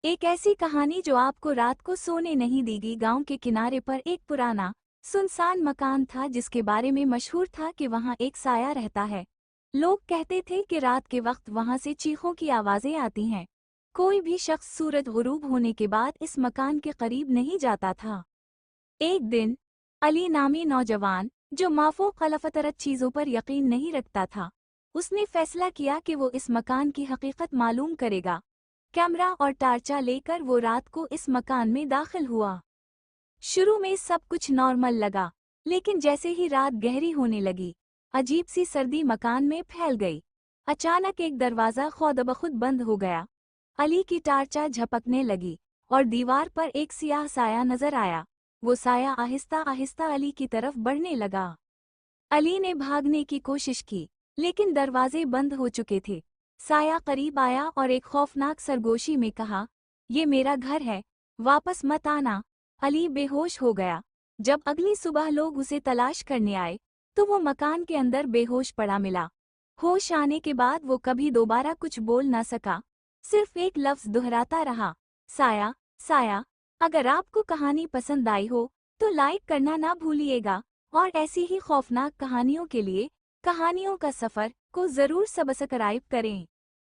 एक ऐसी कहानी जो आपको रात को सोने नहीं देगी। गांव के किनारे पर एक पुराना सुनसान मकान था जिसके बारे में मशहूर था कि वहां एक साया रहता है। लोग कहते थे कि रात के वक्त वहां से चीखों की आवाजें आती हैं। कोई भी शख्स सूरज गुरूब होने के बाद इस मकान के करीब नहीं जाता था। एक दिन अली नामी नौजवान, जो माफो खलफतरत चीजों पर यकीन नहीं रखता था, उसने फैसला किया कि वो इस मकान की हकीकत मालूम करेगा। कैमरा और टार्चा लेकर वो रात को इस मकान में दाखिल हुआ। शुरू में सब कुछ नॉर्मल लगा, लेकिन जैसे ही रात गहरी होने लगी, अजीब सी सर्दी मकान में फैल गई। अचानक एक दरवाज़ा खुद बंद हो गया। अली की टार्चा झपकने लगी और दीवार पर एक सियाह साया नजर आया। वो साया आहिस्ता आहिस्ता अली की तरफ बढ़ने लगा। अली ने भागने की कोशिश की, लेकिन दरवाजे बंद हो चुके थे। साया करीब आया और एक खौफनाक सरगोशी में कहा, ये मेरा घर है, वापस मत आना। अली बेहोश हो गया। जब अगली सुबह लोग उसे तलाश करने आए, तो वो मकान के अंदर बेहोश पड़ा मिला। होश आने के बाद वो कभी दोबारा कुछ बोल न सका, सिर्फ एक लफ्ज दोहराता रहा, साया, साया। अगर आपको कहानी पसंद आई हो, तो लाइक करना ना भूलिएगा और ऐसी ही खौफनाक कहानियों के लिए कहानियों का सफर को जरूर सब्सक्राइब करें।